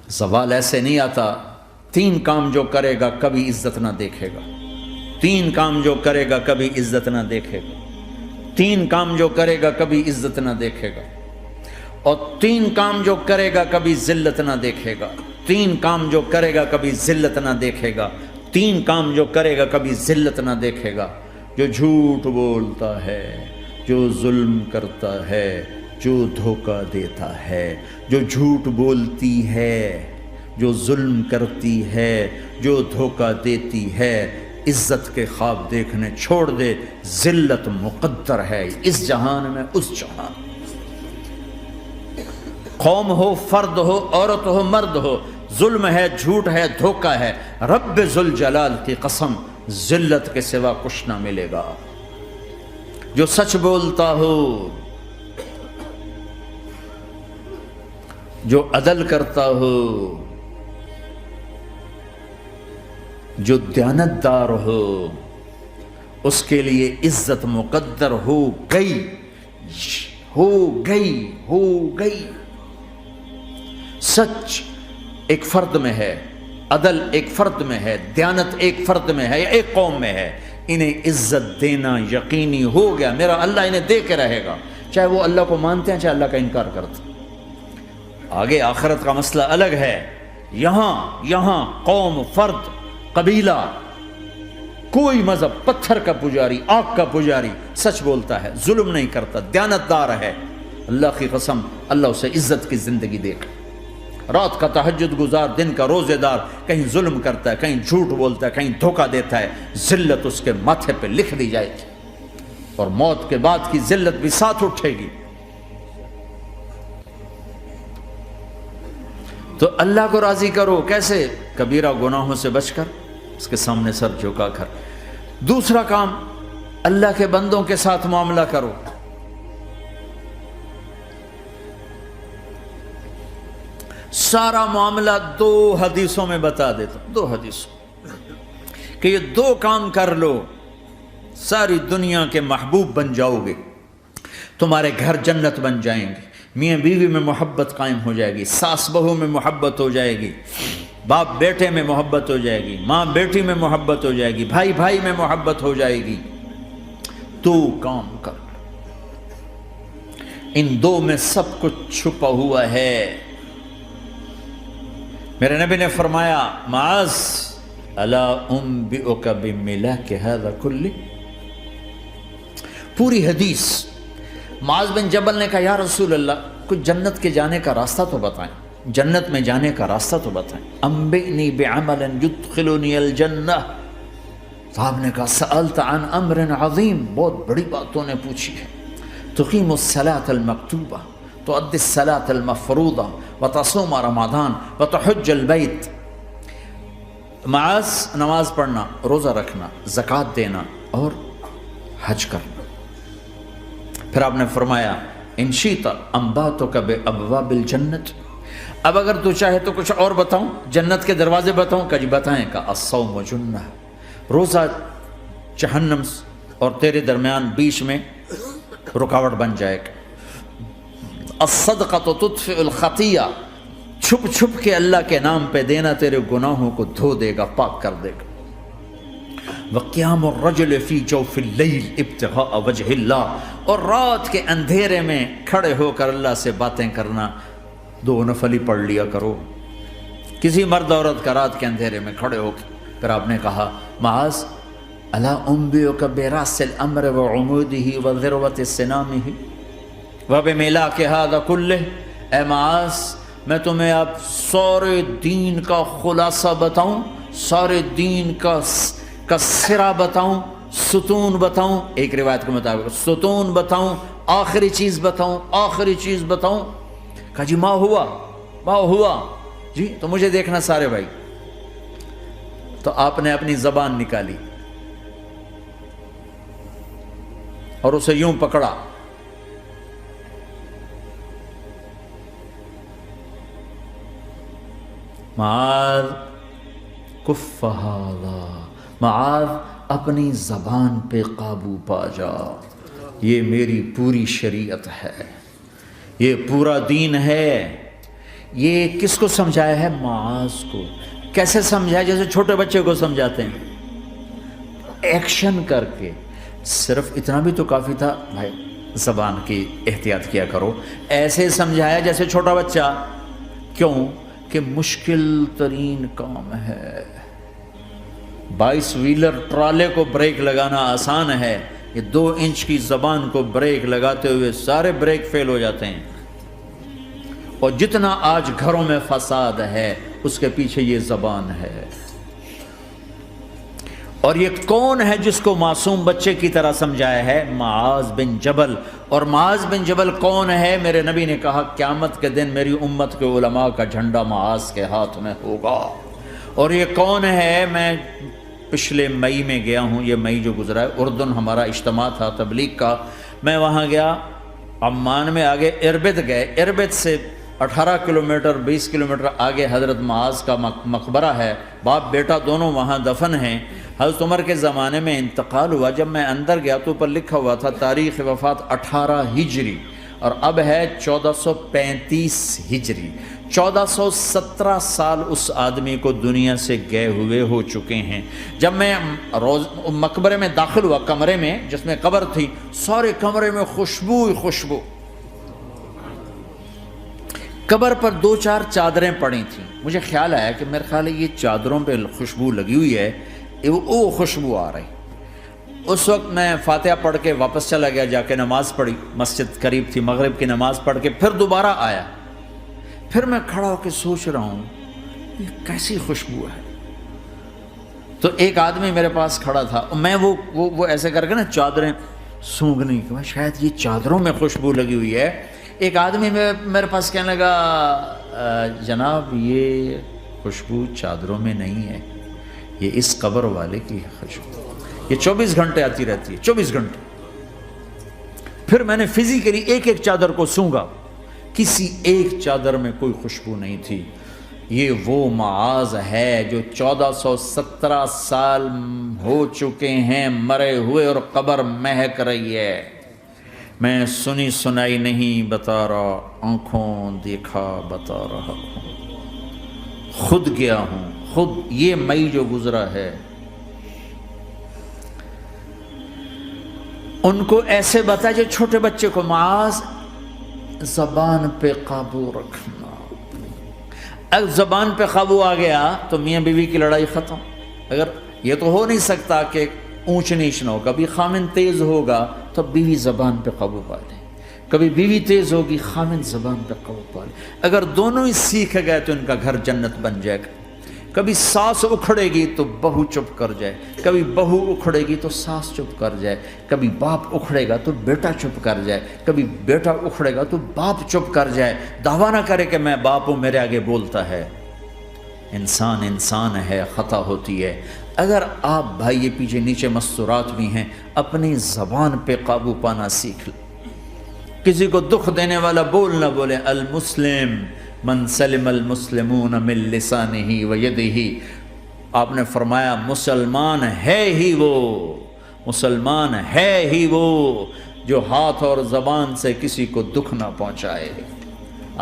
زوال ایسے نہیں آتا. 3 کام جو کرے گا کبھی عزت نہ دیکھے گا. 3 کام جو کرے گا کبھی عزت نہ دیکھے گا. 3 کام جو کرے گا کبھی عزت نہ دیکھے گا. اور 3 کام جو کرے گا کبھی ذلت نہ دیکھے گا. 3 کام جو کرے گا کبھی ذلت نہ دیکھے گا. 3 کام جو کرے گا کبھی ذلت نہ دیکھے گا. جو جھوٹ بولتا ہے، جو ظلم کرتا ہے، جو دھوکہ دیتا ہے، جو جھوٹ بولتی ہے، جو ظلم کرتی ہے، جو دھوکہ دیتی ہے، عزت کے خواب دیکھنے چھوڑ دے. ذلت مقدر ہے اس جہان میں اس جہان. قوم ہو، فرد ہو، عورت ہو، مرد ہو، ظلم ہے، جھوٹ ہے، دھوکہ ہے، رب ذوالجلال کی قسم ذلت کے سوا کچھ نہ ملے گا. جو سچ بولتا ہو، جو عدل کرتا ہو، جو دیانتدار ہو، اس کے لیے عزت مقدر ہو گئی، ہو گئی، ہو گئی. سچ ایک فرد میں ہے، عدل ایک فرد میں ہے، دیانت ایک فرد میں ہے یا ایک قوم میں ہے. انہیں عزت دینا یقینی ہو گیا. میرا اللہ انہیں دے کے رہے گا، چاہے وہ اللہ کو مانتے ہیں چاہے اللہ کا انکار کرتے ہیں. آگے آخرت کا مسئلہ الگ ہے. یہاں قوم، فرد، قبیلہ، کوئی مذہب، پتھر کا پجاری، آگ کا پجاری، سچ بولتا ہے، ظلم نہیں کرتا، دیانتدار ہے، اللہ کی قسم اللہ اسے عزت کی زندگی دے گا. رات کا تہجد گزار، دن کا روزے دار، کہیں ظلم کرتا ہے، کہیں جھوٹ بولتا ہے، کہیں دھوکہ دیتا ہے، ذلت اس کے ماتھے پہ لکھ دی جائے گی اور موت کے بعد کی ذلت بھی ساتھ اٹھے گی. تو اللہ کو راضی کرو. کیسے؟ کبیرہ گناہوں سے بچ کر، اس کے سامنے سر جھکا کر. دوسرا کام، اللہ کے بندوں کے ساتھ معاملہ کرو. سارا معاملہ 2 حدیثوں میں بتا دیتا ہوں. 2 حدیثوں کہ یہ 2 کام کر لو، ساری دنیا کے محبوب بن جاؤ گے. تمہارے گھر جنت بن جائیں گے. میاں بیوی میں محبت قائم ہو جائے گی، ساس بہو میں محبت ہو جائے گی، باپ بیٹے میں محبت ہو جائے گی، ماں بیٹی میں محبت ہو جائے گی، بھائی بھائی میں محبت ہو جائے گی. 2 کام کر لو. ان 2 میں سب کچھ چھپا ہوا ہے. میرے نبی نے فرمایا معاذ الا انبئک بملاک ھذا کلہ. پوری حدیث. معاذ بن جبل نے کہا یا رسول اللہ کچھ جنت کے جانے کا راستہ تو بتائیں، جنت میں جانے کا راستہ تو بتائیں. انبئنی بعمل یدخلنی الجنہ. صاحب نے کہا سألت عن امر عظیم، بہت بڑی باتوں نے پوچھی ہے. تقیم الصلاۃ المکتوبہ، تؤدی الصلاۃ المفروضہ، وتصوم رمضان، وتحج البیت. معاذ نماز پڑھنا، روزہ رکھنا، زکوٰۃ دینا اور حج کرنا. پھر آپ نے فرمایا ان شئت انبأتک بابواب الجنت. اب اگر تو چاہے تو کچھ اور بتاؤں، جنت کے دروازے بتاؤں؟ کہ جی بتائیں. کہ الصوم جنہ، روزہ جہنم اور تیرے درمیان بیچ میں رکاوٹ بن جائے گا. الصدقۃ تطفئ الخطیہ، چھپ چھپ کے اللہ کے نام پہ دینا تیرے گناہوں کو دھو دے گا، پاک کر دے گا. وقیام الرجل فی جوف اللیل ابتغاء وجہ اللہ، اور رات کے اندھیرے میں کھڑے ہو کر اللہ سے باتیں کرنا. 2 نفل ہی پڑھ لیا کرو، کسی مرد عورت کا رات کے اندھیرے میں کھڑے ہو کے. پھر آپ نے کہا معاذ الا انبئک براس الامر وعمودہ وذروۃ سنامہ وبملاک ھذا کلہ. اے معاذ میں تمہیں اب سارے دین کا خلاصہ بتاؤں، سارے دین کا سرا بتاؤں، ستون بتاؤں. ایک روایت کے مطابق ستون بتاؤں، آخری چیز بتاؤں، آخری چیز بتاؤں. کہا جی ما ہوا جی تو مجھے دیکھنا سارے بھائی. تو آپ نے اپنی زبان نکالی اور اسے یوں پکڑا. معاذ کف ھذا، معاذ اپنی زبان پہ قابو پا جا. یہ میری پوری شریعت ہے، یہ پورا دین ہے، یہ کس کو سمجھایا ہے؟ معاذ کو۔ کیسے سمجھایا؟ جیسے چھوٹے بچے کو سمجھاتے ہیں، ایکشن کر کے۔ صرف اتنا بھی تو کافی تھا، بھائی زبان کی احتیاط کیا کرو، ایسے سمجھایا جیسے چھوٹا بچہ۔ کیوں کہ مشکل ترین کام ہے۔ 22 ویلر ٹرالے کو بریک لگانا آسان ہے، یہ 2 انچ کی زبان کو بریک لگاتے ہوئے سارے بریک فیل ہو جاتے ہیں۔ اور جتنا آج گھروں میں فساد ہے اس کے پیچھے یہ زبان ہے۔ اور یہ کون ہے جس کو معصوم بچے کی طرح سمجھایا ہے؟ معاذ بن جبل۔ اور معاذ بن جبل کون ہے؟ میرے نبی نے کہا قیامت کے دن میری امت کے علماء کا جھنڈا معاذ کے ہاتھ میں ہوگا۔ اور یہ کون ہے؟ میں پچھلے مئی میں گیا ہوں، یہ مئی جو گزرا ہے، اردن ہمارا اجتماع تھا تبلیغ کا، میں وہاں گیا، عمان میں آگے اربد گئے، اربد سے 18 کلومیٹر 20 کلومیٹر آگے حضرت معاذ کا مقبرہ ہے، باپ بیٹا دونوں وہاں دفن ہیں۔ حضرت عمر کے زمانے میں انتقال ہوا، جب میں اندر گیا تو اوپر لکھا ہوا تھا تاریخ وفات 18 ہجری، اور اب ہے 1435 ہجری۔ 1417 سال اس آدمی کو دنیا سے گئے ہوئے ہو چکے ہیں۔ جب میں مقبرے میں داخل ہوا، کمرے میں جس میں قبر تھی، سارے کمرے میں خوشبو ہی خوشبو۔ قبر پر 2-4 چادریں پڑی تھیں، مجھے خیال آیا کہ میرے خیال ہے یہ چادروں پہ خوشبو لگی ہوئی ہے، وہ خوشبو آ رہی۔ اس وقت میں فاتحہ پڑھ کے واپس چلا گیا، جا کے نماز پڑھی، مسجد قریب تھی، مغرب کی نماز پڑھ کے پھر دوبارہ آیا۔ پھر میں کھڑا ہو کے سوچ رہا ہوں یہ کیسی خوشبو ہے۔ تو ایک آدمی میرے پاس کھڑا تھا، میں وہ ایسے کر کے نا چادریں سونگھنے کی، شاید یہ چادروں میں خوشبو لگی ہوئی ہے۔ ایک آدمی میرے پاس کہنے لگا جناب یہ خوشبو چادروں میں نہیں ہے، یہ اس قبر والے کی خوشبو، یہ 24 گھنٹے آتی رہتی ہے، 24 گھنٹے۔ پھر میں نے فزیکلی ایک ایک چادر کو سونگا، کسی ایک چادر میں کوئی خوشبو نہیں تھی۔ یہ وہ معاذ ہے جو 1417 سال ہو چکے ہیں مرے ہوئے، اور قبر مہک رہی ہے۔ میں سنی سنائی نہیں بتا رہا، آنکھوں دیکھا بتا رہا ہوں، خود گیا ہوں، خود یہ مئی جو گزرا ہے۔ ان کو ایسے بتا جو چھوٹے بچے کو، معاذ زبان پہ قابو رکھنا۔ اگر زبان پہ قابو آ گیا تو میاں بیوی کی لڑائی ختم۔ اگر یہ تو ہو نہیں سکتا کہ اونچ نیچ نہ ہو، کبھی خامن تیز ہوگا تو بیوی زبان پہ قابو پا لے، کبھی بیوی تیز ہوگی خامن زبان پہ قابو پا لے۔ اگر دونوں ہی سیکھ گئے تو ان کا گھر جنت بن جائے گا۔ کبھی ساس اکھڑے گی تو بہو چپ کر جائے، کبھی بہو اکھڑے گی تو ساس چپ کر جائے، کبھی باپ اکھڑے گا تو بیٹا چپ کر جائے، کبھی بیٹا اکھڑے گا تو باپ چپ کر جائے، دعویٰ نہ کرے کہ میں باپ ہوں میرے آگے بولتا ہے۔ انسان انسان ہے، خطا ہوتی ہے۔ اگر آپ بھائی یہ پیچھے نیچے مستورات بھی ہیں، اپنی زبان پہ قابو پانا سیکھ لیں۔ کسی کو دکھ دینے والا بول نہ بولے۔ المسلم من سلم المسلمون من لسانہ و یدہ، آپ نے فرمایا مسلمان ہے ہی وہ، مسلمان ہے ہی وہ جو ہاتھ اور زبان سے کسی کو دکھ نہ پہنچائے۔